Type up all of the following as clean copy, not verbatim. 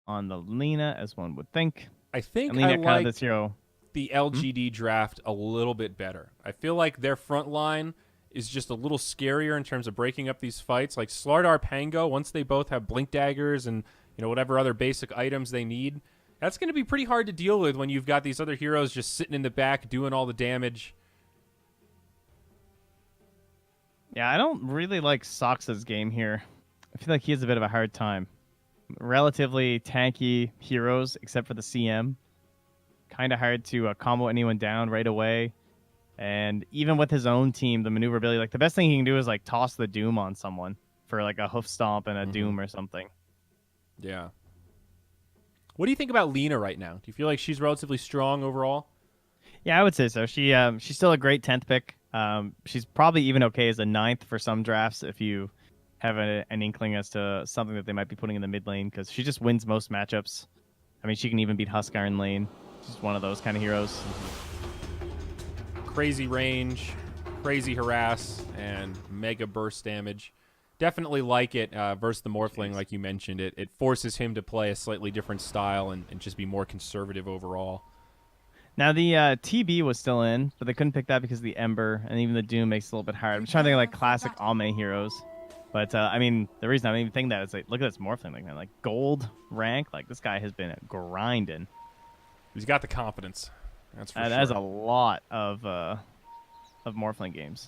on the Lena, as one would think. I think And Lena I kind like of this hero. the LGD draft a little bit better. I feel like their front line is just a little scarier in terms of breaking up these fights. Like Slardar, Pango, once they both have blink daggers and whatever other basic items they need, that's going to be pretty hard to deal with when you've got these other heroes just sitting in the back doing all the damage. Yeah, I don't really like Soxa's game here. I feel like he has a bit of a hard time. Relatively tanky heroes, except for the CM. Kind of hard to combo anyone down right away. And even with his own team, the maneuverability, like the best thing he can do is like toss the Doom on someone for like a hoof stomp and a Doom or something. Yeah. What do you think about Lena right now? Do you feel like she's relatively strong overall? Yeah, I would say so. She's still a great 10th pick. She's probably even okay as a 9th for some drafts if you have an inkling as to something that they might be putting in the mid lane, because she just wins most matchups. I mean, she can even beat Huskar in lane. She's one of those kind of heroes. Crazy range, crazy harass, and mega burst damage. Definitely like it versus the Morphling, like you mentioned. It forces him to play a slightly different style and just be more conservative overall. Now, the TB was still in, but they couldn't pick that because of the Ember, and even the Doom makes it a little bit hard. I'm trying to think of like classic Ame heroes. But, I mean, the reason I'm even thinking that is, like, look at this Morphling. Like, man, like, gold rank. Like, this guy has been grinding. He's got the confidence. That's for sure. That is a lot of Morphling games.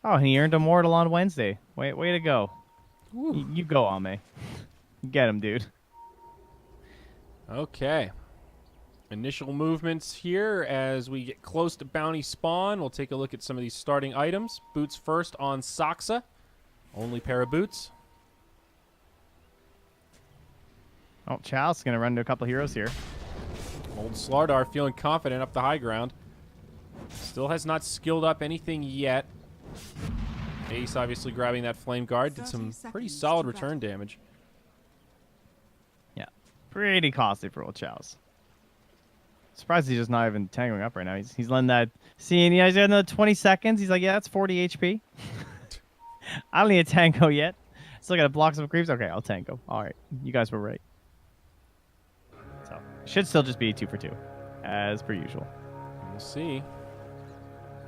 Oh, he earned Immortal on Wednesday. Way to go. You go, Ame. Get him, dude. Okay. Initial movements here as we get close to bounty spawn. We'll take a look at some of these starting items. Boots first on Soxa. Only pair of boots. Oh, Chalice is going to run into a couple heroes here. Old Slardar feeling confident up the high ground. Still has not skilled up anything yet. Ace obviously grabbing that Flame Guard. Did some pretty solid return damage. Yeah. Pretty costly for old Chalice. Surprised he's just not even tangoing up right now. He's letting that... See, and he's got another 20 seconds. He's like, yeah, that's 40 HP. I don't need a tango yet. Still got to block some creeps. Okay, I'll tango. All right. You guys were right. So, should still just be 2 for 2, as per usual. We'll see.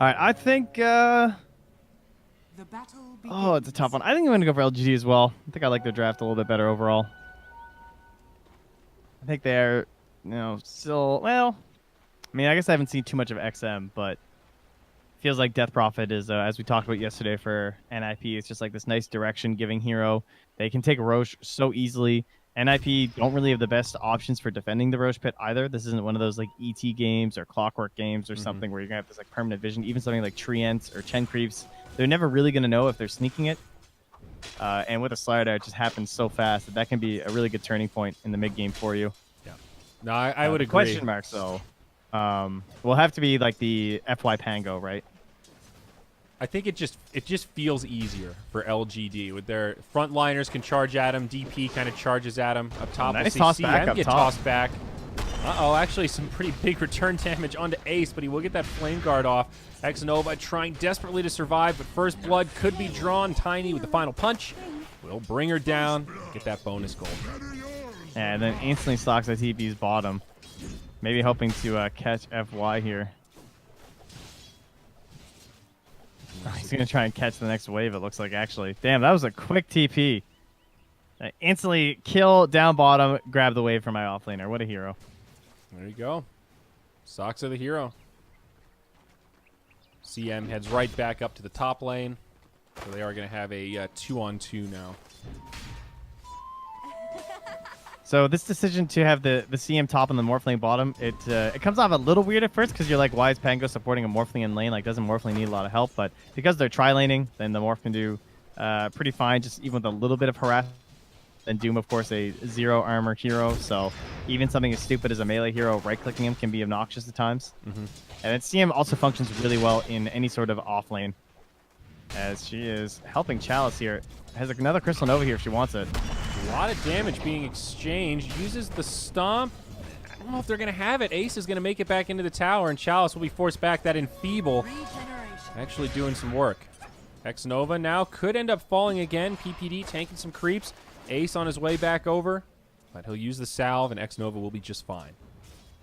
All right, I think... oh, it's a tough one. I think I'm going to go for LGD as well. I think I like their draft a little bit better overall. I think they're... still, well, I mean, I guess I haven't seen too much of XM, but feels like Death Prophet is, as we talked about yesterday for NiP, it's just like this nice direction-giving hero. They can take Roche so easily. NiP don't really have the best options for defending the Roche pit either. This isn't one of those like ET games or Clockwork games or something where you're going to have this like permanent vision. Even something like Treants or Chen Creeps, they're never really going to know if they're sneaking it. And with a Slardar, it just happens so fast that can be a really good turning point in the mid-game for you. No, I would agree. Question marks, though. Will have to be like the FY Pango, right? I think it just feels easier for LGD with their frontliners can charge at him. DP kind of charges at him up top. Nice we'll toss see back CM up get top. tossed back. Uh-oh, actually some pretty big return damage onto Ace, but he will get that Flame Guard off. Xnova trying desperately to survive, but First Blood could be drawn. Tiny with the final punch will bring her down, get that bonus gold. Yeah, and then instantly stocks at TP's bottom. Maybe hoping to catch FY here. He's going to try and catch the next wave, it looks like, actually. Damn, that was a quick TP. Instantly kill, down bottom, grab the wave from my offlaner. What a hero. There you go. Soxa the hero. CM heads right back up to the top lane. So they are going to have a 2-on-2 now. So this decision to have the CM top and the Morphling bottom, it comes off a little weird at first because you're like, why is Pango supporting a Morphling in lane? Like, doesn't Morphling need a lot of help? But because they're tri-laning, then the Morph can do pretty fine, just even with a little bit of harassment. And Doom, of course, a 0 armor hero, so even something as stupid as a melee hero, right-clicking him can be obnoxious at times. And then CM also functions really well in any sort of off lane, as she is helping Chalice here. Has another Crystal Nova here if she wants it. A lot of damage being exchanged. Uses the stomp. I don't know if they're going to have it. Ace is going to make it back into the tower, and Chalice will be forced back. That Enfeeble actually doing some work. Xnova now could end up falling again. PPD tanking some creeps. Ace on his way back over, but he'll use the salve, and X-Nova will be just fine.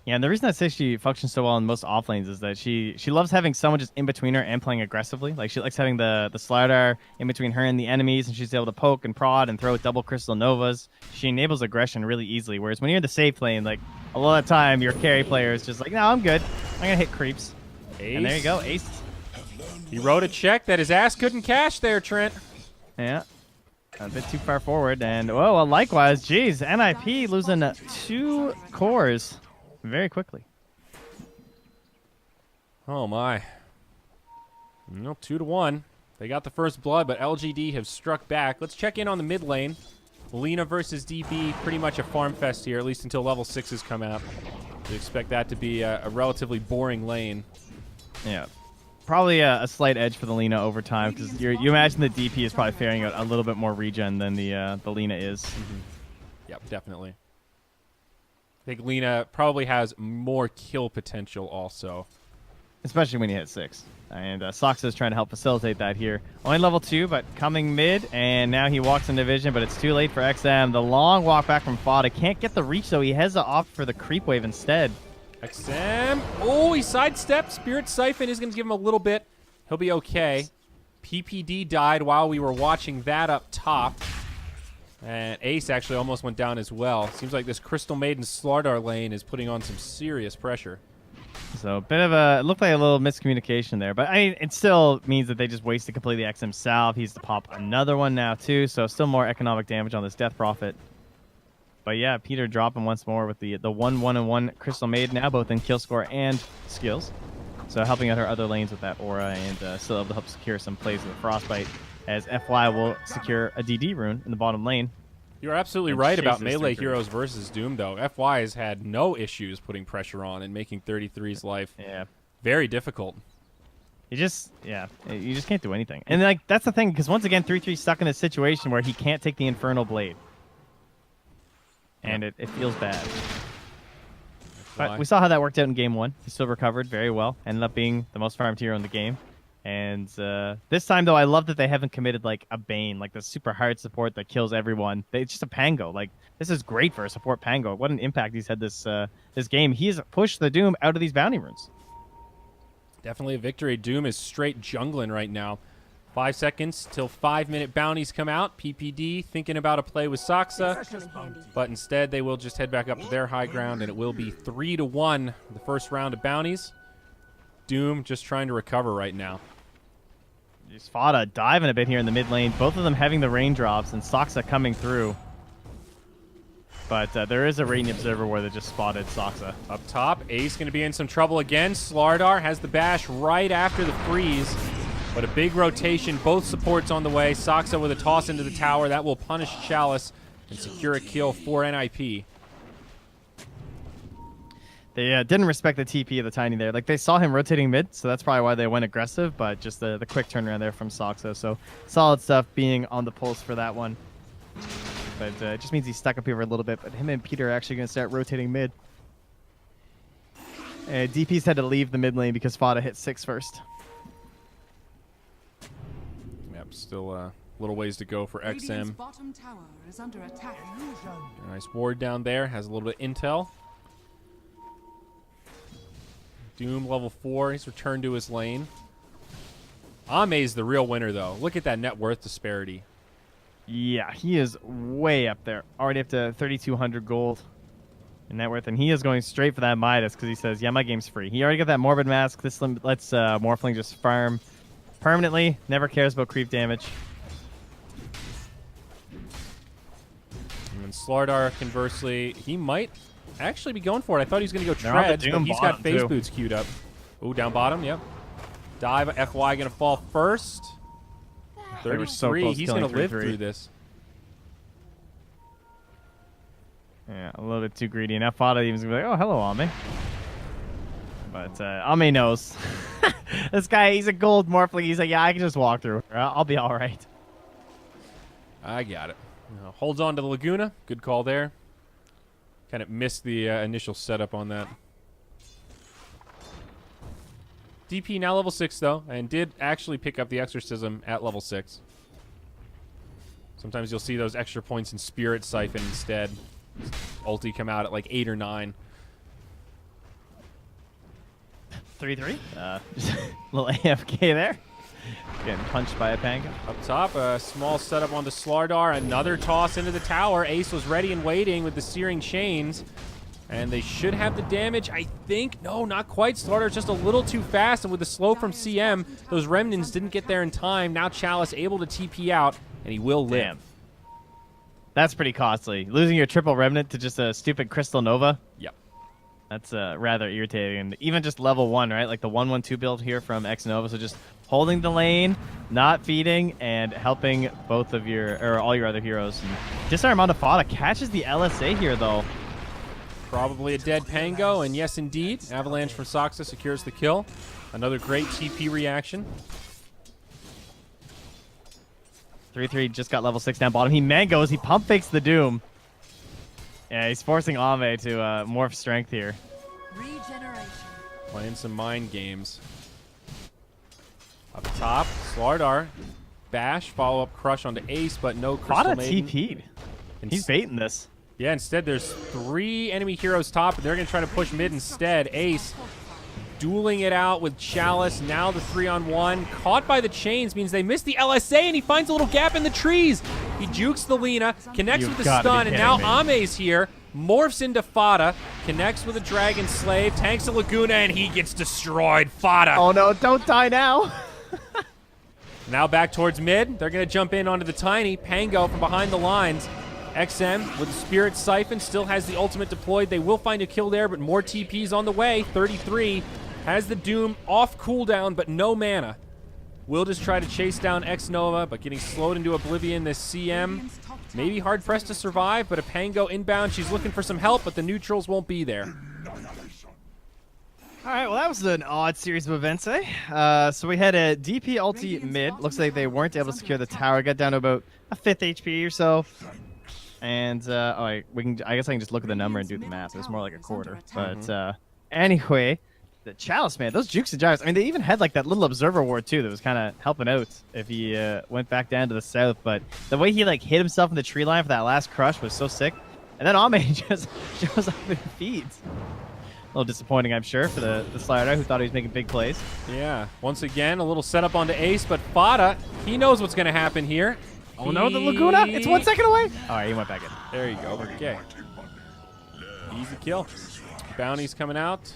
Yeah, and the reason I say she functions so well in most off lanes is that she loves having someone just in between her and playing aggressively. Like, she likes having the Slardar in between her and the enemies, and she's able to poke and prod and throw double Crystal Novas. She enables aggression really easily, whereas when you're in the safe lane, like, a lot of the time, your carry player is just like, no, I'm good. I'm going to hit creeps. Ace. And there you go, Ace. He wrote a check that his ass couldn't cash there, Trent. Yeah. A bit too far forward, and, well, likewise, geez, NiP losing 2 cores very quickly. Oh, my. 2-1. They got the first blood, but LGD have struck back. Let's check in on the mid lane. Lina versus DB, pretty much a farm fest here, at least until level 6s come out. We expect that to be a relatively boring lane. Yeah. Probably a slight edge for the Lina over time, because you imagine the DP is probably faring out a little bit more regen than the Lina is. Mm-hmm. Yep, definitely. I think Lina probably has more kill potential also. Especially when you hit 6. And Soxa is trying to help facilitate that here. Only level 2, but coming mid, and now he walks into vision, but it's too late for XM. The long walk back from Fada. Can't get the reach, though. He has to opt for the creep wave instead. XM. Oh, he sidestepped. Spirit Siphon is going to give him a little bit. He'll be okay. PPD died while we were watching that up top. And Ace actually almost went down as well. Seems like this Crystal Maiden Slardar lane is putting on some serious pressure. So a bit of it looked like a little miscommunication there, but I mean, it still means that they just wasted completely XM salve. He's to pop another one now too, so still more economic damage on this Death Prophet. But yeah, Peter dropping once more with the 1-1-1 Crystal Maiden now, both in kill score and skills. So helping out her other lanes with that aura, and still able to help secure some plays with the Frostbite, as FY will secure a DD rune in the bottom lane. You're absolutely right about melee heroes versus Doom, though. FY has had no issues putting pressure on and making 33's life very difficult. You just can't do anything. And like that's the thing, because once again, 3-3 stuck in a situation where he can't take the Infernal Blade. And it feels bad. But we saw how that worked out in game 1. He still recovered very well. Ended up being the most farmed hero in the game. And this time, though, I love that they haven't committed like a Bane, like the super hard support that kills everyone. It's just a Pango. Like, this is great for a support Pango. What an impact he's had this game. He's pushed the Doom out of these bounty runes. Definitely a victory. Doom is straight jungling right now. 5 seconds till 5-minute bounties come out. PPD thinking about a play with Soxa, but instead they will just head back up to their high ground, and it will be 3-1 the first round of bounties. Doom just trying to recover right now. Just Fada diving a bit here in the mid lane. Both of them having the raindrops, and Soxa coming through. But there is a rating observer where they just spotted Soxa. Up top, Ace going to be in some trouble again. Slardar has the bash right after the freeze. But a big rotation, both supports on the way. Soxa with a toss into the tower. That will punish Chalice and secure a kill for NiP. They didn't respect the TP of the Tiny there. Like, they saw him rotating mid, so that's probably why they went aggressive, but just the quick turnaround there from Soxa. So solid stuff being on the pulse for that one. But it just means he's stuck up here for a little bit, but him and Peter are actually going to start rotating mid. DP's had to leave the mid lane because Fada hit 6 first. Yep, still a little ways to go for XM. Bottom tower is under attack. Nice ward down there, has a little bit of intel. Doom level 4, he's returned to his lane. Ame's the real winner though. Look at that net worth disparity. Yeah, he is way up there. Already up to 3,200 gold in net worth, and he is going straight for that Midas because he says, yeah, my game's free. He already got that Morbid Mask. This lets Morphling just farm permanently. Never cares about creep damage. And then Slardar, conversely, he might actually be going for it. I thought he was going to go Treads, but he's got Phase Boots queued up. Ooh, down bottom, yep. Dive, FY going to fall first. 33, he's going to live through this. Yeah, a little bit too greedy. Now Fada even's going to be like, oh, hello, Ame. But Ame knows. This guy, he's a gold Morphling. He's like, yeah, I can just walk through. I'll be all right. I got it. Holds on to the Laguna. Good call there. Kind of missed the initial setup on that. DP now level 6, though, and did actually pick up the Exorcism at level 6. Sometimes you'll see those extra points in Spirit Siphon instead. Ulti come out at like 8 or 9. 3-3. Just a little AFK there. Getting punched by a Pango. Up top, a small setup onto Slardar. Another toss into the tower. Ace was ready and waiting with the Searing Chains. And they should have the damage, I think. No, not quite. Slardar's just a little too fast. And with the slow from CM, those Remnants didn't get there in time. Now Chalice able to TP out, and he will live. Damn. That's pretty costly. Losing your triple Remnant to just a stupid Crystal Nova. Yep. That's rather irritating. And even just level 1, right? Like the 1-1-2 build here from X Nova. So just holding the lane, not feeding, and helping both of your, or all your other heroes. And Disarm onto Fada catches the LSA here, though. Probably a dead Pango, and yes, indeed. Avalanche from Soxa secures the kill. Another great TP reaction. 3-3 just got level 6 down bottom. He mangoes. He pump fakes the Doom. Yeah, he's forcing Ame to morph strength here. Regeneration. Playing some mind games. Up top, Slardar. Bash, follow-up crush onto Ace, but no Crystal Fada Maiden. TP'd. He's baiting this. Yeah, instead there's 3 enemy heroes top, and they're going to try to push mid instead. Ace dueling it out with Chalice. Now the 3-on-1. Caught by the chains means they miss the LSA, and he finds a little gap in the trees. He jukes the Lina, connects with the stun, and now Ame's here. Morphs into Fada, connects with a Dragon Slave, tanks a Laguna, and he gets destroyed. Fada. Oh no, don't die now. Now back towards mid. They're going to jump in onto the Tiny. Pango from behind the lines. XM with the Spirit Siphon still has the ultimate deployed. They will find a kill there, but more TPs on the way. 33 has the Doom off cooldown, but no mana. Will just try to chase down X Nova, but getting slowed into oblivion. This CM maybe hard pressed to survive, but a Pango inbound. She's looking for some help, but the neutrals won't be there. All right, well, that was an odd series of events, eh? So we had a DP ulti mid. Looks like they weren't able to secure the tower. Got down to about a 5th HP or so. And I guess I can just look at the number and do the math. It was more like a quarter. But anyway, the Chalice, man, those jukes and jives. I mean, they even had like that little observer ward too that was kind of helping out if he went back down to the south. But the way he like hit himself in the tree line for that last crush was so sick. And then Ame just shows up and feeds. A little disappointing, I'm sure, for the Slider who thought he was making big plays. Yeah, once again, a little setup onto Ace, but Fada, he knows what's going to happen here. Oh no, the Laguna! It's 1 second away! Alright, he went back in. There you go. Okay. Easy kill. Bounty's coming out.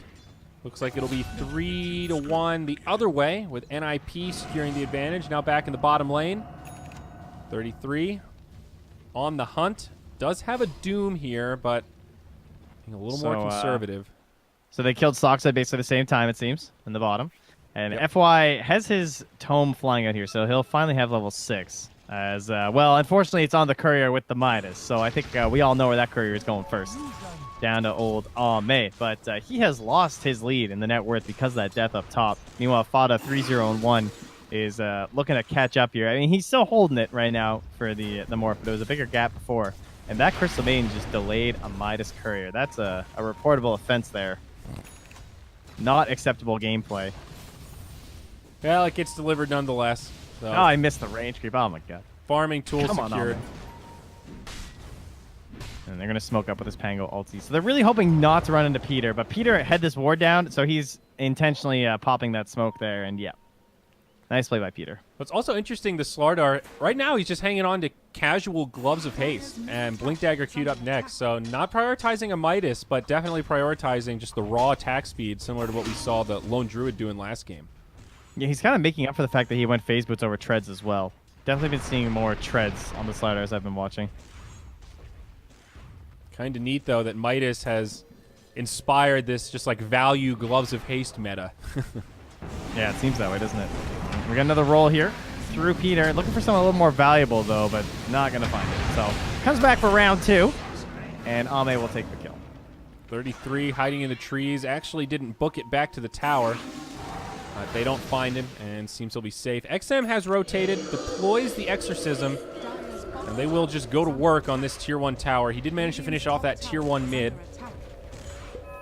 Looks like it'll be 3-1 the other way with NiP securing the advantage. Now back in the bottom lane. 33 on the hunt. Does have a Doom here, but being a little more conservative. So they killed Soxa at basically the same time, it seems, in the bottom. And FY has his tome flying out here, so he'll finally have level 6. As well, unfortunately, it's on the courier with the Midas, so I think we all know where that courier is going first. Down to old Ame. But he has lost his lead in the net worth because of that death up top. Meanwhile, Fada 3-0-1 is looking to catch up here. I mean, he's still holding it right now for the morph, but there was a bigger gap before. And that Crystal Maiden just delayed a Midas courier. That's a reportable offense there. Not acceptable gameplay. Well, it gets delivered nonetheless. So. Oh, I missed the range creep. Oh, my God. Farming tool secured. And they're going to smoke up with this Pango ulti. So they're really hoping not to run into Peter. But Peter had this ward down, so he's intentionally popping that smoke there. And, yeah. Nice play by Peter. What's also interesting, the Slardar, right now he's just hanging on to casual Gloves of Haste. And Blink Dagger queued up next. So not prioritizing a Midas, but definitely prioritizing just the raw attack speed, similar to what we saw the Lone Druid do in last game. Yeah, he's kind of making up for the fact that he went phase boots over treads as well. Definitely been seeing more treads on the Slider as I've been watching. Kind of neat, though, that Midas has inspired this just like value Gloves of Haste meta. Yeah, it seems that way, doesn't it? We got another roll here through Peter. Looking for something a little more valuable, though, but not going to find it. So, comes back for round 2, and Ame will take the kill. 33 hiding in the trees. Actually didn't book it back to the tower. They don't find him, and seems he'll be safe. XM has rotated, deploys the Exorcism, and they will just go to work on this Tier 1 tower. He did manage to finish off that Tier 1 mid.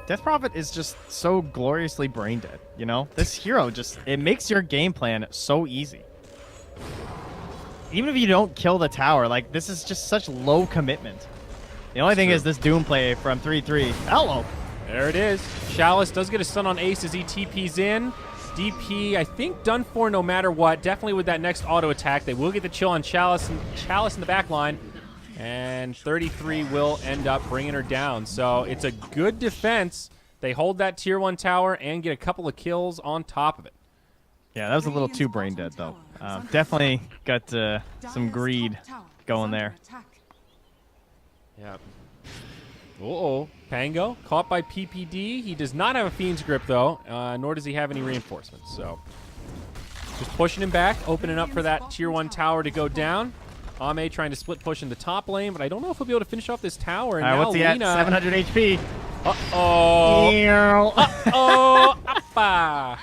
Death Prophet is just so gloriously brain dead, you know? This hero just, it makes your game plan so easy. even if you don't kill the tower, like, this is just such low commitment. The only thing true. is this Doom play from 3-3. Hello. There it is. Chalice does get a stun on Ace as he TPs in. DP, I think, done for no matter what. Definitely with that next auto attack. They will get the chill on Chalice in the back line. And 33 will end up bringing her down. So it's a good defense. They hold that tier 1 tower and get a couple of kills on top of it. Yeah, that was a little too brain dead, though. Definitely got some greed going there. Yeah. Uh-oh. Pango caught by PPD. He does not have a Fiend's Grip, though, nor does he have any reinforcements. So just pushing him back, opening up for that tier 1 tower to go down. Ame trying to split push in the top lane, but I don't know if he'll be able to finish off this tower. And All right, now what's he at? Lina, 700 HP. Uh-oh. Uh-oh. Appa.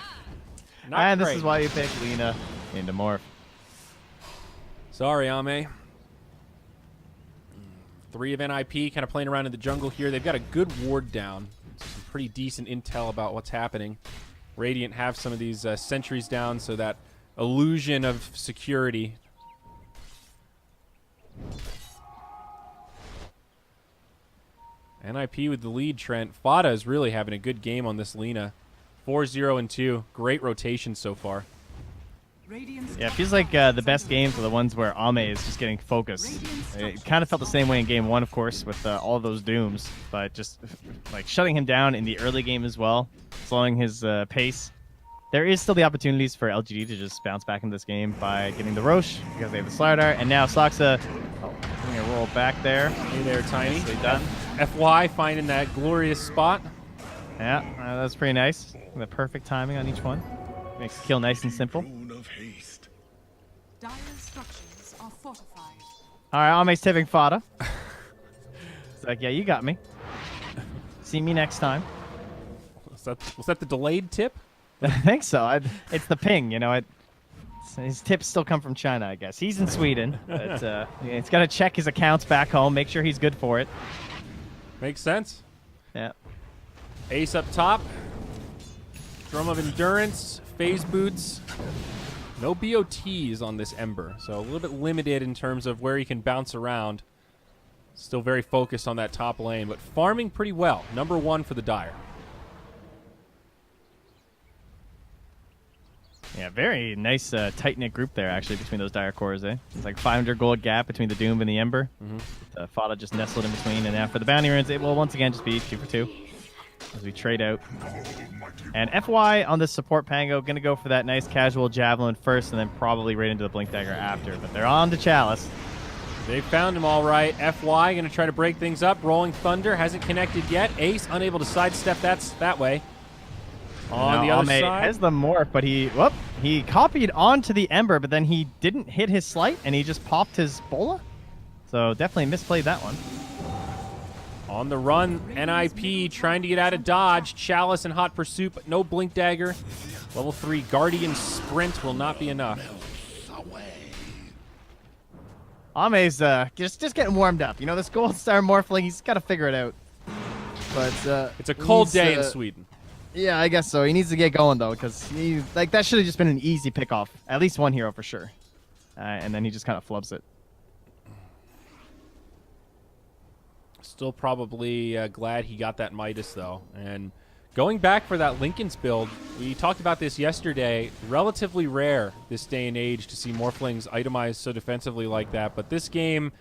Not And this great. is why you pick Lina into Morph. Sorry, Ame. 3 of NiP kind of playing around in the jungle here. They've got a good ward down. Some pretty decent intel about what's happening. Radiant have some of these sentries down, so that illusion of security. NiP with the lead, Trent. Fada is really having a good game on this Lina. 4-0-2. Great rotation so far. Yeah, it feels like the best games are the ones where Ame is just getting focused. It kind of felt the same way in game 1, of course, with all of those Dooms, but just like shutting him down in the early game as well, slowing his pace. There is still the opportunities for LGD to just bounce back in this game by getting the Roche, because they have the Slardar, and now Soxa doing a roll back there. Hey there, Tiny. Nicely done. FY finding that glorious spot. Yeah, that's pretty nice. The perfect timing on each one. Makes the kill nice and simple. Dire structures are fortified. All right, Ame's tipping Fada. It's like, yeah, you got me. See me next time. Was that the delayed tip? I think so. It's the ping, you know. His tips still come from China, I guess. He's in Sweden, but he's got to check his accounts back home, make sure he's good for it. Makes sense. Yeah. Ace up top. Drum of Endurance. Phase Boots. No BOTs on this Ember, so a little bit limited in terms of where he can bounce around. Still very focused on that top lane, but farming pretty well. Number 1 for the Dire. Yeah, very nice tight-knit group there, actually, between those Dire cores, eh? It's like 500 gold gap between the Doom and the Ember. Fada just nestled in between, and now for the bounty runes, it will once again just be 2 for 2 as we trade out. And FY on this support Pango, going to go for that nice casual Javelin first, and then probably right into the Blink Dagger after. But they're on to Chalice. They found him all right. FY going to try to break things up. Rolling Thunder hasn't connected yet. Ace unable to sidestep that way. On the other Ame side. has the morph, but he copied onto the Ember, but then he didn't hit his Slight, and he just popped his Bola. So definitely misplayed that one. On the run, NiP trying to get out of dodge. Chalice in hot pursuit, but no Blink Dagger. Level 3 Guardian Sprint will not be enough. Ame's just getting warmed up. You know, this Gold Star Morphling, he's got to figure it out. But it's a cold day in Sweden. Yeah, I guess so. He needs to get going, though, because that should have just been an easy pick-off. At least one hero for sure. And then he just kind of flubs it. Still probably glad he got that Midas, though. And going back for that Linken's build, we talked about this yesterday. Relatively rare this day and age to see Morphlings itemized so defensively like that. But this game,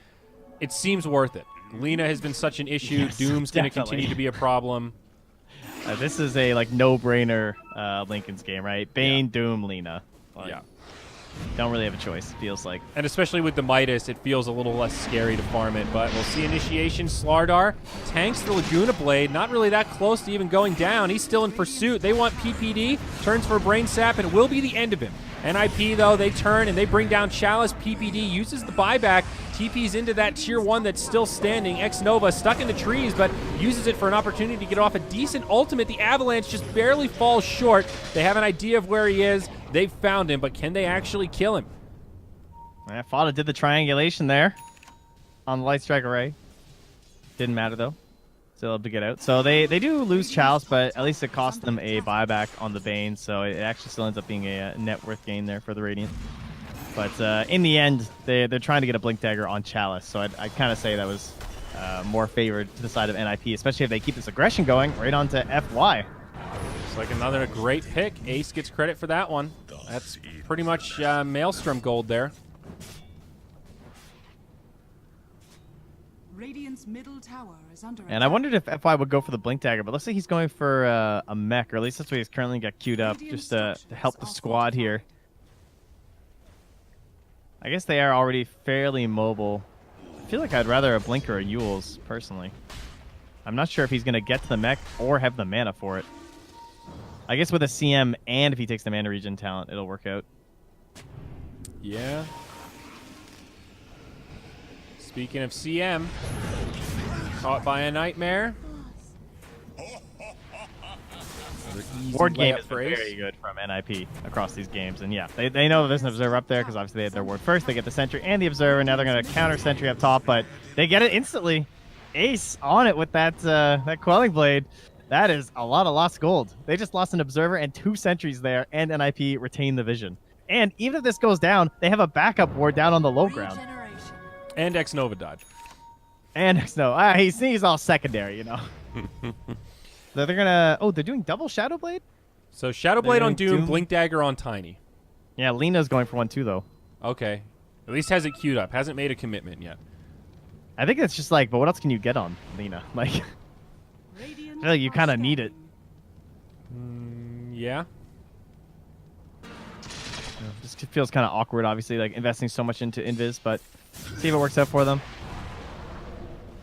it seems worth it. Lina has been such an issue. Yes, Doom's going to definitely. continue to be a problem. This is a no-brainer Lincoln's game, right? Bane, Doom, Lina. Yeah. Don't really have a choice, it feels like. And especially with the Midas, it feels a little less scary to farm it. But we'll see initiation. Slardar tanks the Laguna Blade. Not really that close to even going down. He's still in pursuit. They want PPD. Turns for Brain Sap, and it will be the end of him. NiP, though, they turn and they bring down Chalice. PPD uses the buyback. TP's into that tier 1 that's still standing. X-Nova stuck in the trees, but uses it for an opportunity to get off a decent ultimate. The Avalanche just barely falls short. They have an idea of where he is. They've found him, but can they actually kill him? Fada did the triangulation there on the Light Strike Array. Didn't matter, though. Still able to get out. So they do lose Chalice, but at least it cost them a buyback on the Bane, so it actually still ends up being a net worth gain there for the Radiant. But in the end, they're trying to get a Blink Dagger on Chalice, so I'd kind of say that was more favored to the side of NiP, especially if they keep this aggression going right onto FY. It's like another great pick. Ace gets credit for that one. That's pretty much Maelstrom gold there. Radiant's middle tower is under And I wondered if FY would go for the Blink Dagger, but looks like he's going for a mech, or at least that's what he's currently got queued up, just to help the squad here. I guess they are already fairly mobile. I feel like I'd rather a Blink or a Yule's, personally. I'm not sure if he's going to get to the mech or have the mana for it. I guess with a CM and if he takes the mana regen talent, it'll work out. Yeah. Speaking of CM, caught by a nightmare. Ward game is very good from NiP across these games, and yeah, they know there's an Observer up there because obviously they had their ward first. They get the Sentry and the Observer. Now they're going to counter Sentry up top, but they get it instantly. Ace on it with that that Quelling Blade. That is a lot of lost gold. They just lost an Observer and 2 Sentries there, and NiP retain the vision. And even if this goes down, they have a backup ward down on the low ground. And X-Nova died. And no, he's all secondary, you know. They're gonna. Oh, they're doing double Shadow Blade. So Shadow Blade on Doom, Blink Dagger on Tiny. Yeah, Lena's going for one too, though. Okay, at least has it queued up. Hasn't made a commitment yet. I think it's just like, but what else can you get on Lena? Like, I feel like you kind of need it. Yeah. Just feels kind of awkward, obviously, like investing so much into Invis, but see if it works out for them.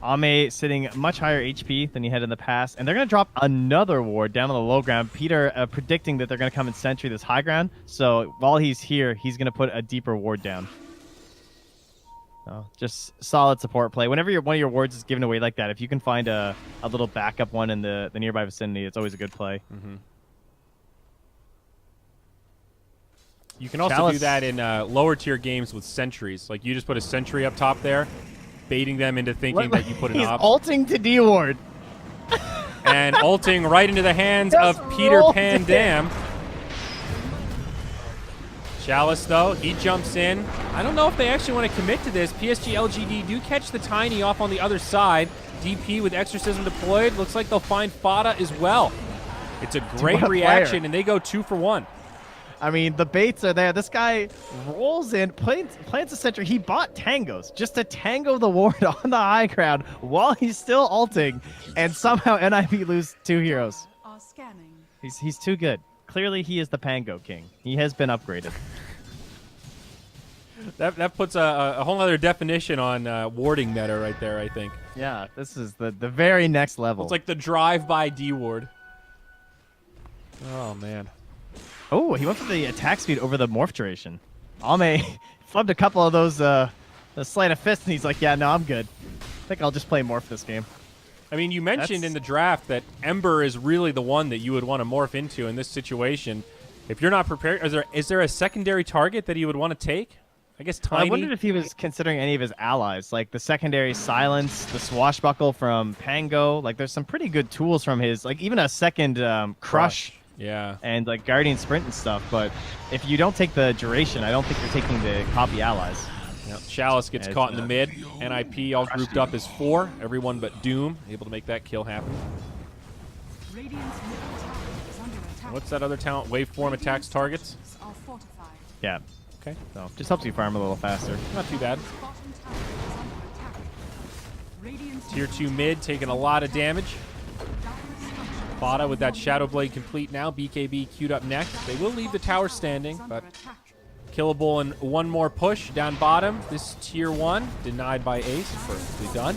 Ame sitting much higher HP than he had in the past, and they're going to drop another ward down on the low ground. Peter predicting that they're going to come and Sentry this high ground, so while he's here, he's going to put a deeper ward down. Just solid support play. Whenever one of your wards is given away like that, if you can find a little backup one in the nearby vicinity, it's always a good play. Mm-hmm. You can also do that in lower tier games with sentries. Like you just put a sentry up top there, baiting them into thinking that you put an op. He's ulting to D-ward. And ulting right into the hands of Peter Pan Dam. Chalice, though, he jumps in. I don't know if they actually want to commit to this. PSG.LGD do catch the Tiny off on the other side. DP with Exorcism deployed. Looks like they'll find Fada as well. It's a great reaction, and they go 2 for 1. I mean, the baits are there. This guy rolls in, plants a sentry. He bought tangos just to tango the ward on the high ground while he's still ulting, and somehow NiP lose 2 heroes. He's too good. Clearly, he is the Pango King. He has been upgraded. That puts a whole other definition on warding meta right there, I think. Yeah, this is the very next level. It's like the drive-by D-ward. Oh, man. Oh, he went for the attack speed over the morph duration. Ame flubbed a couple of those the sleight of fist, and he's like, yeah, no, I'm good. I think I'll just play morph this game. I mean, you mentioned in the draft that Ember is really the one that you would want to morph into in this situation. If you're not prepared, is there a secondary target that you would want to take? I guess Tiny. I wondered if he was considering any of his allies, like the secondary Silence, the Swashbuckle from Pango. Like, there's some pretty good tools from his, like even a second Crush. Yeah. And like Guardian Sprint and stuff. But if you don't take the duration, I don't think you're taking the copy allies. Yep. Chalice gets caught in the mid. NiP all grouped up as 4. Everyone but Doom able to make that kill happen. What's that other talent? Waveform attacks targets? Yeah. Okay. So just helps you farm a little faster. Not too bad. Tier 2 mid taking a lot of damage. Fada with that Shadow Blade complete now. BKB queued up next. They will leave the tower standing, but killable in one more push down bottom. This tier 1 denied by Ace. Perfectly done.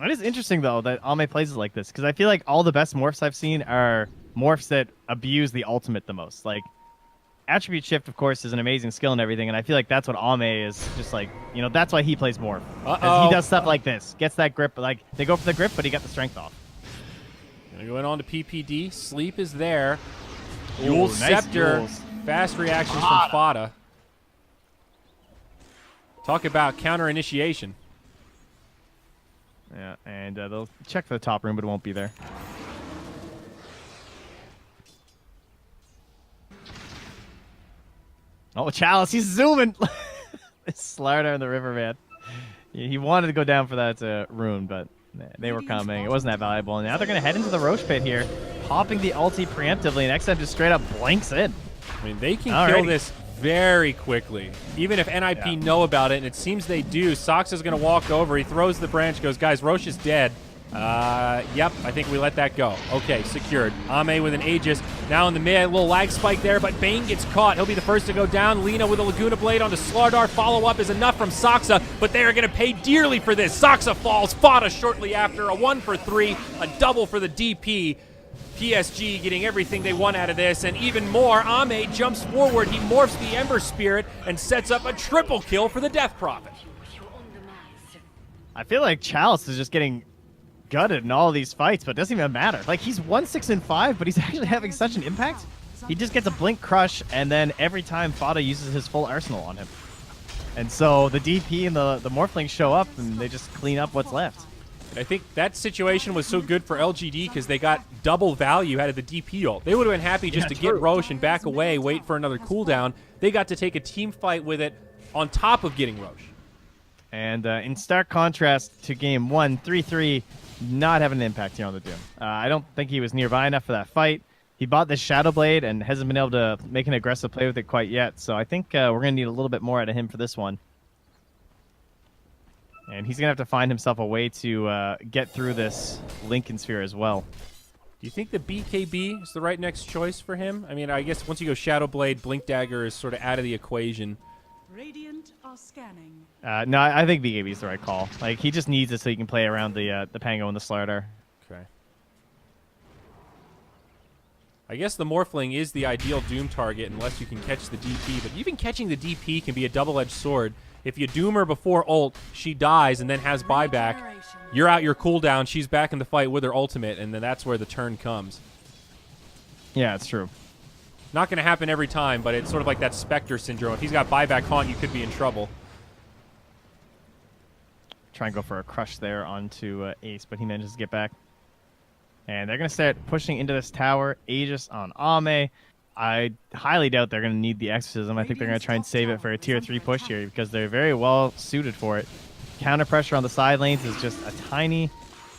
It is interesting, though, that Ame plays it like this, because I feel like all the best morphs I've seen are morphs that abuse the ultimate the most. Like, Attribute Shift, of course, is an amazing skill and everything, and I feel like that's what Ame is just like, you know, that's why he plays morph. Because he does stuff like this. Gets that grip, like, they go for the grip, but he got the strength off. Going on to PPD. Sleep is there. Yule's Scepter. Yules. Fast reactions from Fada. Talk about counter initiation. Yeah, and they'll check for the top room, but it won't be there. Oh, Chalice, he's zooming. Slardar in the river, man. He wanted to go down for that rune, but they were coming. It wasn't that valuable. And now they're going to head into the Roche pit here, popping the ulti preemptively, and XM just straight up blinks in. I mean, they can kill this very quickly, even if NiP know about it, and it seems they do. Sox is going to walk over. He throws the branch, goes, guys, Roche is dead. Yep, I think we let that go. Okay, secured. Ame with an Aegis. Now in the mid, a little lag spike there, but Bane gets caught. He'll be the first to go down. Lina with a Laguna Blade onto Slardar. Follow-up is enough from Soxa, but they are going to pay dearly for this. Soxa falls. Fada shortly after. A 1 for 3. A double for the DP. PSG getting everything they want out of this, and even more. Ame jumps forward. He morphs the Ember Spirit and sets up a triple kill for the Death Prophet. I feel like Chalice is just getting gutted in all of these fights, but it doesn't even matter. Like, he's 1-6-5, but he's actually having such an impact. He just gets a blink crush, and then every time Fada uses his full arsenal on him. And so the DP and the Morphlings show up, and they just clean up what's left. I think that situation was so good for LGD because they got double value out of the DP ult. They would have been happy just to get Roche and back away, wait for another cooldown. They got to take a team fight with it on top of getting Roche. And in stark contrast to game 1, 3-3, not having an impact here on the Doom. I don't think he was nearby enough for that fight. He bought this Shadow Blade and hasn't been able to make an aggressive play with it quite yet. So I think we're going to need a little bit more out of him for this one. And he's going to have to find himself a way to get through this Lincoln Sphere as well. Do you think the BKB is the right next choice for him? I mean, I guess once you go Shadow Blade, Blink Dagger is sort of out of the equation. Radiant are scanning. No, I think BKB is the right call. Like, he just needs it so he can play around the Pango and the Slardar. Okay. I guess the Morphling is the ideal Doom target unless you can catch the DP, but even catching the DP can be a double-edged sword. If you doom her before ult, she dies and then has buyback. You're out your cooldown, she's back in the fight with her ultimate, and then that's where the turn comes. Yeah, it's true. Not going to happen every time, but it's sort of like that Spectre syndrome. If he's got buyback haunt, you could be in trouble. Try and go for a crush there onto Ace, but he manages to get back. And they're going to start pushing into this tower. Aegis on Ame. I highly doubt they're going to need the Exorcism. I think they're going to try and save it for a tier 3 push here because they're very well suited for it. Counter pressure on the side lanes is just a tiny...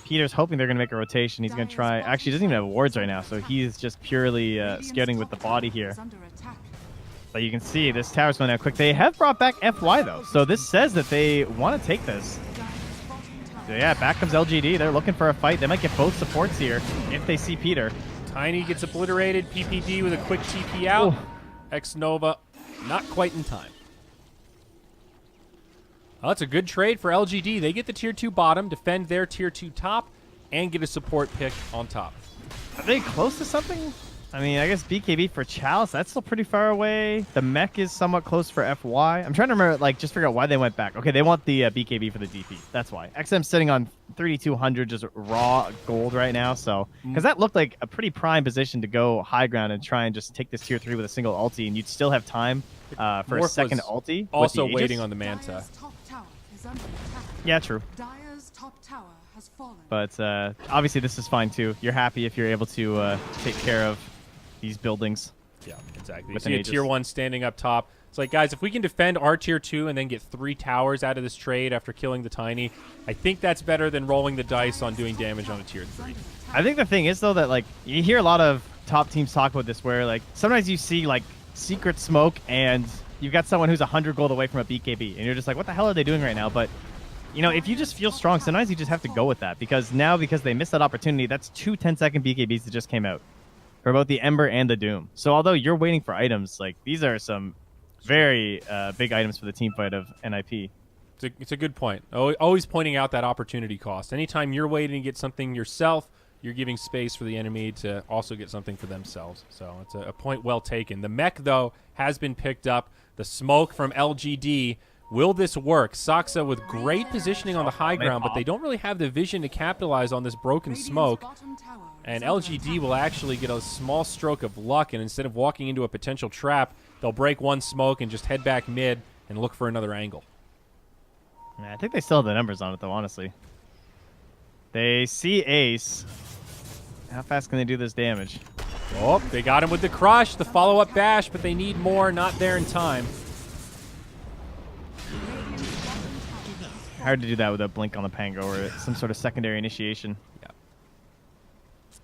Peter's hoping they're going to make a rotation. He's going to try... Actually, he doesn't even have wards right now, so he's just purely scouting with the body here. But you can see this tower's going out quick. They have brought back FY, though, so this says that they want to take this. So yeah, back comes LGD. They're looking for a fight. They might get both supports here if they see Peter. Tiny gets obliterated. PPD with a quick TP out. X-Nova not quite in time. Well, that's a good trade for LGD. They get the tier 2 bottom, defend their tier 2 top, and get a support pick on top. Are they close to something? I mean, I guess BKB for Chalice, that's still pretty far away. The mech is somewhat close for FY. I'm trying to remember, like, just figure out why they went back. Okay, they want the BKB for the DP. That's why. XM's sitting on 3,200 just raw gold right now, so... Because that looked like a pretty prime position to go high ground and try and just take this tier 3 with a single ulti, and you'd still have time for a second ulti. Also waiting on the Manta. Yeah, true. Dire's top tower has fallen. But obviously this is fine, too. You're happy if you're able to take care of these buildings. Yeah, exactly. You see a tier 1 standing up top. It's like, guys, if we can defend our tier 2 and then get 3 towers out of this trade after killing the Tiny, I think that's better than rolling the dice on doing damage on a tier 3. I think the thing is, though, that, like, you hear a lot of top teams talk about this where, like, sometimes you see, like, secret smoke and you've got someone who's 100 gold away from a BKB, and you're just like, what the hell are they doing right now? But, you know, if you just feel strong, sometimes you just have to go with that, because now, because they missed that opportunity, that's 2 10-second BKBs that just came out for both the Ember and the Doom. So although you're waiting for items, like, these are some very big items for the team fight of NiP. It's a good point. Always pointing out that opportunity cost. Anytime you're waiting to get something yourself, you're giving space for the enemy to also get something for themselves. So it's a point well taken. The mech, though, has been picked up. The smoke from LGD. Will this work? Soxa with great positioning on the high ground, but they don't really have the vision to capitalize on this broken smoke. And LGD will actually get a small stroke of luck, and instead of walking into a potential trap, they'll break one smoke and just head back mid and look for another angle. Yeah, I think they still have the numbers on it, though, honestly. They see Ace. How fast can they do this damage? Oh, they got him with the crush, the follow-up bash, but they need more, not there in time. Hard to do that with a blink on the Pango or some sort of secondary initiation. Yeah.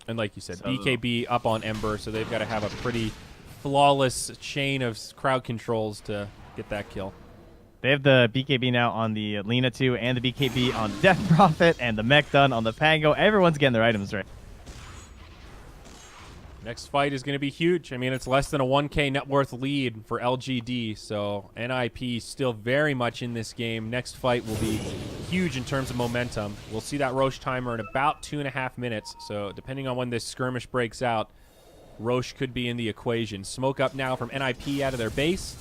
And like you said, So, BKB up on Ember, so they've got to have a pretty flawless chain of crowd controls to get that kill. they have the BKB now on the Lina 2 and the BKB on Death Prophet and the mech done on the Pango. Everyone's getting their items right. Next fight is going to be huge. I mean, it's less than a 1K net worth lead for LGD, so NiP still very much in this game. Next fight will be huge in terms of momentum. We'll see that Roche timer in about 2.5 minutes, so depending on when this skirmish breaks out, Roche could be in the equation. Smoke up now from NiP out of their base.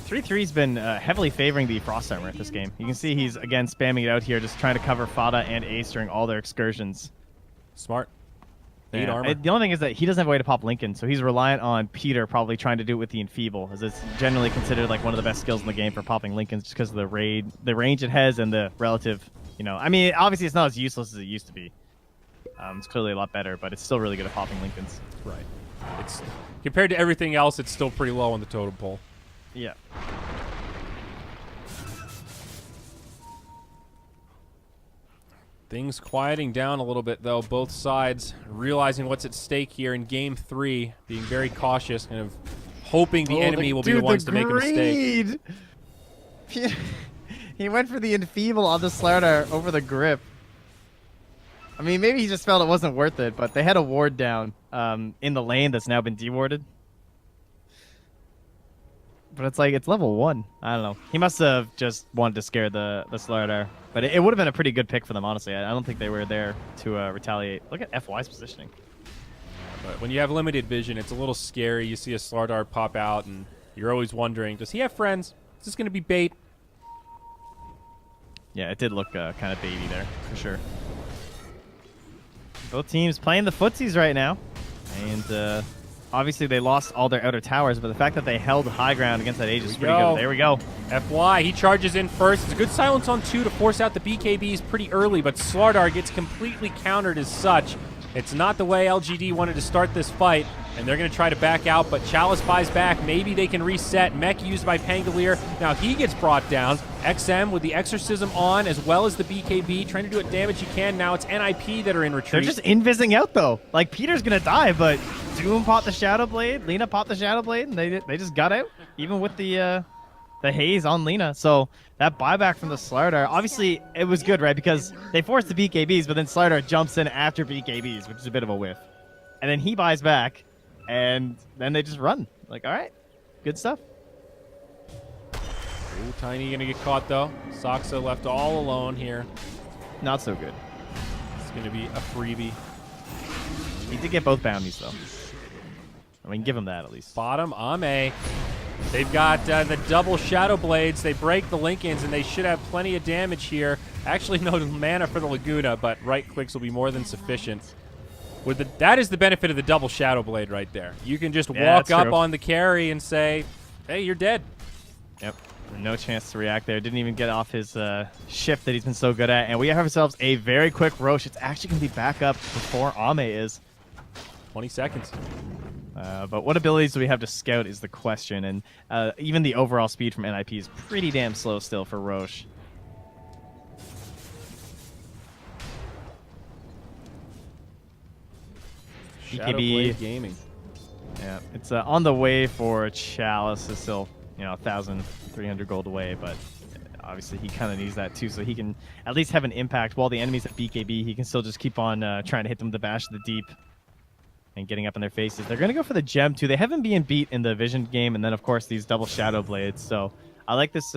3-3's been heavily favoring the Frost Armor at this game. You can see he's, again, spamming it out here, just trying to cover Fada and Ace during all their excursions. Smart. 8 Yeah. armor. The only thing is that he doesn't have a way to pop Lincoln, so he's reliant on Peter probably trying to do it with the Enfeeble, as it's generally considered like one of the best skills in the game for popping Lincolns just because of the range it has and the relative, I mean, obviously it's not as useless as it used to be. It's clearly a lot better, but it's still really good at popping Lincolns. Right. It's compared to everything else, it's still pretty low on the totem pole. Yeah. Things quieting down a little bit, though. Both sides realizing what's at stake here in Game 3, being very cautious, kind of hoping the enemy will be the ones to make a mistake. He went for the Enfeeble on the Slardar over the grip. I mean, maybe he just felt it wasn't worth it, but they had a ward down in the lane that's now been dewarded. But it's like, it's level 1. I don't know. He must have just wanted to scare the Slardar. But it would have been a pretty good pick for them, honestly. I don't think they were there to retaliate. Look at FY's positioning. But when you have limited vision, it's a little scary. You see a Slardar pop out, and you're always wondering, does he have friends? Is this going to be bait? Yeah, it did look kind of baity there, for sure. Both teams playing the footsies right now. And obviously they lost all their outer towers, but the fact that they held high ground against that Age is pretty good. There we go. FY, he charges in first. It's a good silence on 2 to force out the BKBs pretty early, but Slardar gets completely countered as such. It's not the way LGD wanted to start this fight, and they're going to try to back out, but Chalice buys back. Maybe they can reset. Mech used by Pangolier. Now he gets brought down. XM with the Exorcism on, as well as the BKB, trying to do what damage he can. Now it's NiP that are in retreat. They're just invising out, though. Like, Peter's going to die, but Doom popped the Shadow Blade, Lina popped the Shadow Blade, and they just got out, even with the haze on Lina. So that buyback from the Slardar, obviously it was good, right? Because they forced the BKBs, but then Slardar jumps in after BKBs, which is a bit of a whiff. And then he buys back, and then they just run. Like, all right, good stuff. Ooh, Tiny going to get caught, though. Saksa left all alone here. Not so good. It's going to be a freebie. He did get both bounties, though. I mean, give him that, at least. Bottom, Ame. They've got the double Shadow Blades. They break the Lincolns, and they should have plenty of damage here. Actually, no mana for the Laguna, but right clicks will be more than sufficient. That is the benefit of the double Shadow Blade right there. You can just walk up on the carry and say, hey, you're dead. Yep. No chance to react there. Didn't even get off his shift that he's been so good at. And we have ourselves a very quick Roche. It's actually going to be back up before Ame is. 20 seconds. But what abilities do we have to scout is the question. And even the overall speed from NiP is pretty damn slow still for Roche. Shadow Blade Gaming. Yeah, it's on the way for Chalice. Is still, 1,300 gold away, but obviously he kind of needs that too, so he can at least have an impact while the enemy's at BKB. He can still just keep on trying to hit them with the bash of the deep and getting up in their faces. They're going to go for the gem too. They haven't been beat in the vision game, and then of course these double Shadow Blades. So I like this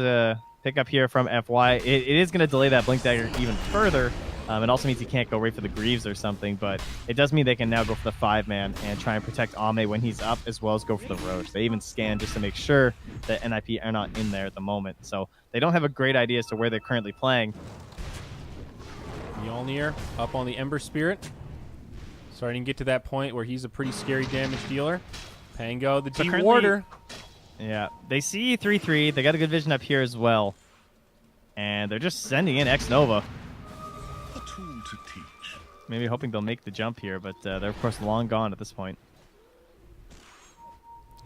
pickup here from FY. It is going to delay that Blink Dagger even further. It also means he can't go right for the Greaves or something, but it does mean they can now go for the 5-man and try and protect Ame when he's up, as well as go for the Roche. They even scan just to make sure that NiP are not in there at the moment. So they don't have a great idea as to where they're currently playing. Mjolnir up on the Ember Spirit. Starting to get to that point where he's a pretty scary damage dealer. Pango, the D-Warder. Yeah, they see 3-3. They got a good vision up here as well. And they're just sending in X-Nova. A tool to teach. Maybe hoping they'll make the jump here, but they're of course long gone at this point.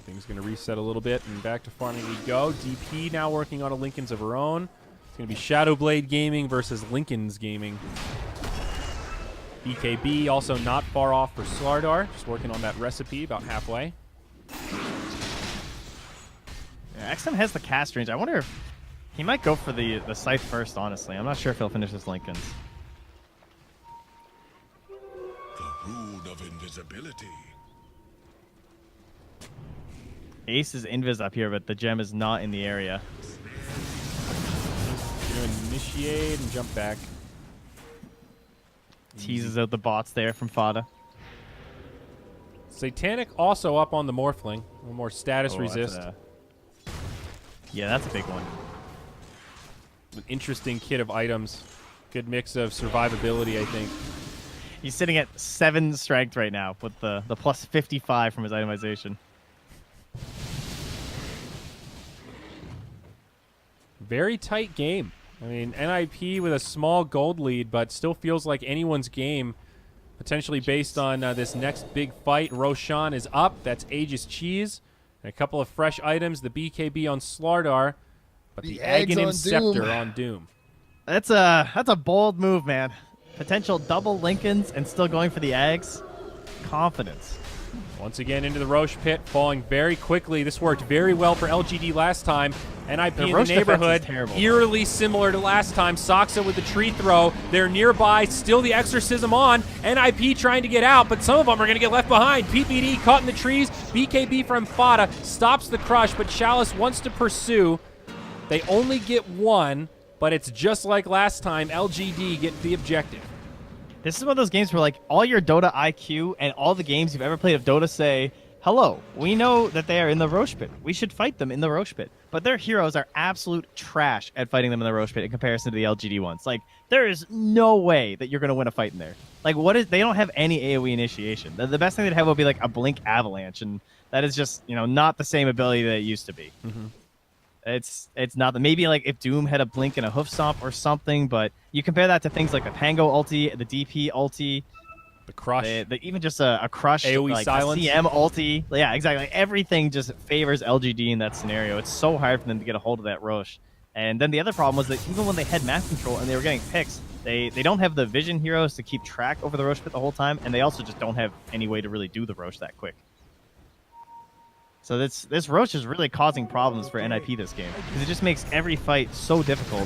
Things going to reset a little bit, and back to farming we go. DP now working on a Lincoln's of her own. It's going to be Shadowblade Gaming versus Lincoln's Gaming. BKB also not far off for Slardar, just working on that recipe about halfway. Yeah, XM has the cast range. I wonder if he might go for the scythe first, honestly. I'm not sure if he'll finish this Lincoln's. The rune of invisibility. Ace is invis up here, but the gem is not in the area. Going to initiate and jump back. Teases out the bots there from Fada. Satanic also up on the Morphling. A little more status resist. Yeah, that's a big one. An interesting kit of items. Good mix of survivability, I think. He's sitting at 7 strength right now with the plus 55 from his itemization. Very tight game. I mean, NiP with a small gold lead, but still feels like anyone's game, potentially based on this next big fight. Roshan is up. That's Aegis Cheese. And a couple of fresh items. The BKB on Slardar, but the Aghanim Scepter on Doom. That's a bold move, man. Potential double Lincolns and still going for the Ags. Confidence. Once again into the Roche pit, falling very quickly. This worked very well for LGD last time. NiP in the neighborhood, eerily similar to last time. Soxa with the tree throw. They're nearby, still the exorcism on. NiP trying to get out, but some of them are going to get left behind. PPD caught in the trees. BKB from Fada stops the crush, but Chalice wants to pursue. They only get one, but it's just like last time. LGD get the objective. This is one of those games where, like, all your Dota IQ and all the games you've ever played of Dota say, hello, we know that they are in the Roche pit. We should fight them in the Roche pit. But their heroes are absolute trash at fighting them in the Roche pit in comparison to the LGD ones. Like, there is no way that you're going to win a fight in there. Like, they don't have any AoE initiation. The best thing they'd have would be, like, a Blink Avalanche, and that is just, not the same ability that it used to be. Mm-hmm. It's not. Maybe like if Doom had a Blink and a Hoof Stomp or something, but you compare that to things like the Pango ulti, the DP ulti, the Crush, even just a Crush, AoE like silence, CM ulti. Yeah, exactly. Like, everything just favors LGD in that scenario. It's so hard for them to get a hold of that Roche. And then the other problem was that even when they had map control and they were getting picks, they don't have the vision heroes to keep track over the Roche pit the whole time, and they also just don't have any way to really do the Roche that quick. So this Roche is really causing problems for NiP this game, because it just makes every fight so difficult.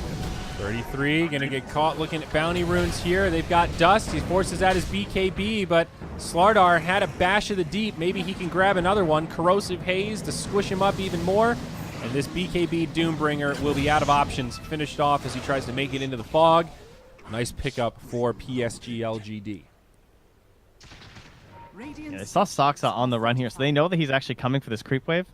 33, gonna get caught looking at bounty runes here. They've got Dust. He forces out his BKB, but Slardar had a Bash of the Deep. Maybe he can grab another one. Corrosive Haze to squish him up even more. And this BKB Doombringer will be out of options. Finished off as he tries to make it into the fog. Nice pickup for PSG.LGD. Yeah, I saw Soxa on the run here, so they know that he's actually coming for this creep wave.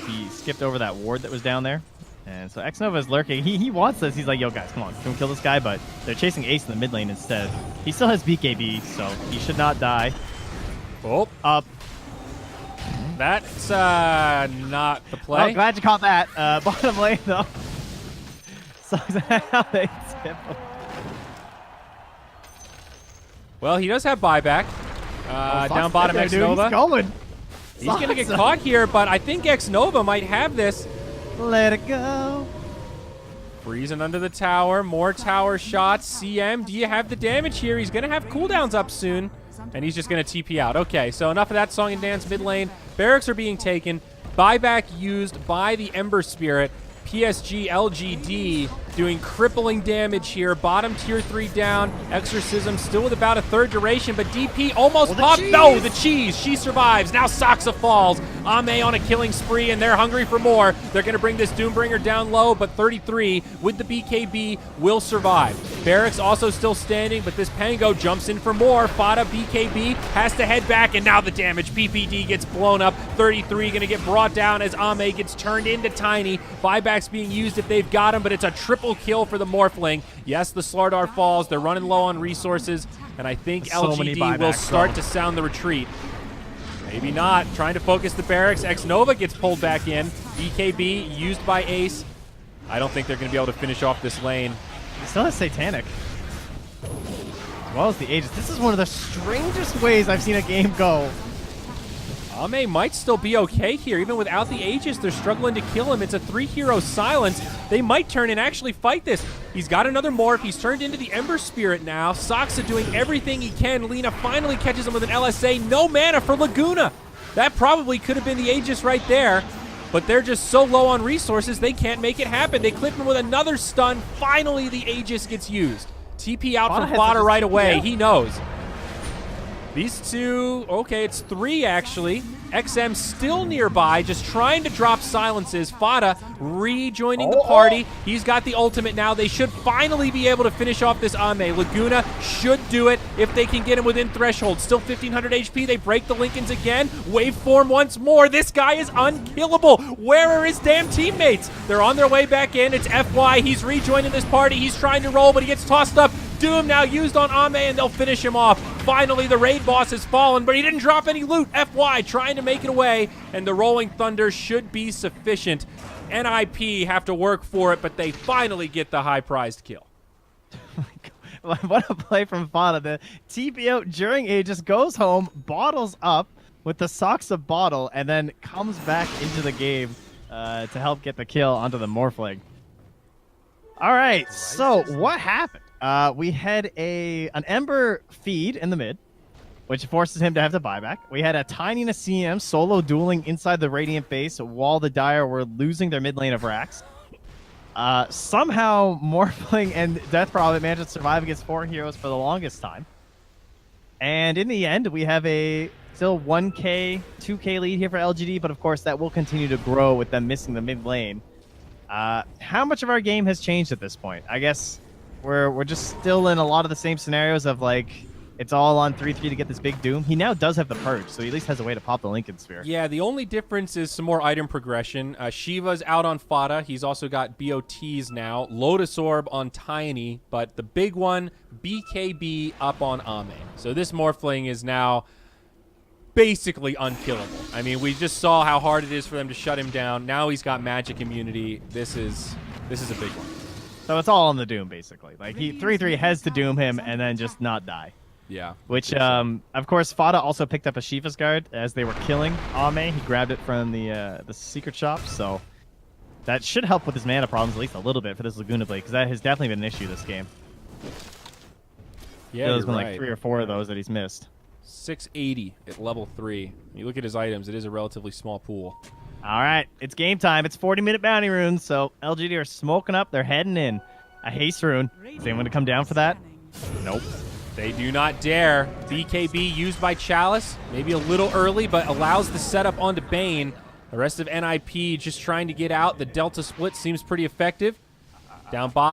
He skipped over that ward that was down there. And so Xnova is lurking. He wants this. He's like, yo, guys, come on. Can we kill this guy? But they're chasing Ace in the mid lane instead. He still has BKB, so he should not die. Oh. Up. That's not the play. Oh, glad you caught that. Bottom lane, though. How they tip him. Well, he does have buyback. Down bottom, there, Xnova. He's going. He's going to get caught here, but I think Xnova might have this. Let it go. Freezing under the tower. More tower shots. CM, do you have the damage here? He's going to have cooldowns up soon, and he's just going to TP out. Okay, so enough of that song and dance mid lane. Barracks are being taken. Buyback used by the Ember Spirit. PSG.LGD doing crippling damage here. Bottom tier 3 down. Exorcism still with about a third duration, but DP almost popped. No, the cheese. She survives. Now Soxa falls. Ame on a killing spree, and they're hungry for more. They're going to bring this Doombringer down low, but 33 with the BKB will survive. Barracks also still standing, but this Pango jumps in for more. Fada BKB has to head back, and now the damage. PPD gets blown up. 33 going to get brought down as Ame gets turned into Tiny. Buyback's being used if they've got him, but it's a triple kill for the Morphling. Yes, the Slardar falls. They're running low on resources, and I think LGD will start to sound the retreat. Maybe not. Trying to focus the Barracks. Xnova gets pulled back in. BKB used by Ace. I don't think they're going to be able to finish off this lane. He still has Satanic. As well as the Aegis. This is one of the strangest ways I've seen a game go. Ame might still be okay here. Even without the Aegis, they're struggling to kill him. It's a 3-hero silence. They might turn and actually fight this. He's got another morph. He's turned into the Ember Spirit now. Saksa doing everything he can. Lina finally catches him with an LSA. No mana for Laguna. That probably could have been the Aegis right there. But they're just so low on resources, they can't make it happen. They clip him with another stun. Finally, the Aegis gets used. TP out from Fodder right away. He knows. These two, okay, it's 3 actually. XM still nearby, just trying to drop silences. Fada rejoining the party. He's got the ultimate now. They should finally be able to finish off this Ame. Laguna should do it if they can get him within threshold. Still 1,500 HP. They break the Lincolns again. Waveform once more. This guy is unkillable. Where are his damn teammates? They're on their way back in. It's FY. He's rejoining this party. He's trying to roll, but he gets tossed up. Doom now used on Ame, and they'll finish him off. Finally, the raid boss has fallen, but he didn't drop any loot. FY trying to make it away, and the Rolling Thunder should be sufficient. NiP have to work for it, but they finally get the high-prized kill. What a play from Fada. The TPO during Aegis goes home, bottles up with the Saksa bottle, and then comes back into the game to help get the kill onto the Morphling. All right, so what happened? We had an Ember feed in the mid, which forces him to have to buy back. We had a tiny Nassim solo dueling inside the Radiant base while the Dire were losing their mid lane of Rax. Somehow, Morphling and Death Prophet managed to survive against 4 heroes for the longest time. And in the end, we have a still 1k, 2k lead here for LGD, but of course that will continue to grow with them missing the mid lane. How much of our game has changed at this point? I guess we're just still in a lot of the same scenarios of like it's all on 3-3 to get this big Doom. He now does have the purge, so he at least has a way to pop the Lincoln Sphere. Yeah, the only difference is some more item progression. Shiva's out on Fada. He's also got BOTs now. Lotus Orb on Tiny, but the big one, BKB up on Ame. So this Morphling is now basically unkillable. I mean, we just saw how hard it is for them to shut him down. Now he's got magic immunity. This is a big one. So it's all on the Doom, basically. Like, he 3-3 has to Doom him and then just not die. Yeah. Which, of course, Fada also picked up a Shiva's Guard as they were killing Ame. He grabbed it from the secret shop, so that should help with his mana problems at least a little bit for this Laguna Blade, because that has definitely been an issue this game. Yeah, there's been like 3 or 4 of those that he's missed. 680 at level 3. You look at his items, it is a relatively small pool. All right, it's game time. It's 40-minute bounty runes, so LGD are smoking up. They're heading in. A haste rune. Is anyone going to come down for that? Nope. They do not dare. BKB used by Chalice. Maybe a little early, but allows the setup onto Bane. The rest of NiP just trying to get out. The Delta split seems pretty effective. Down bottom.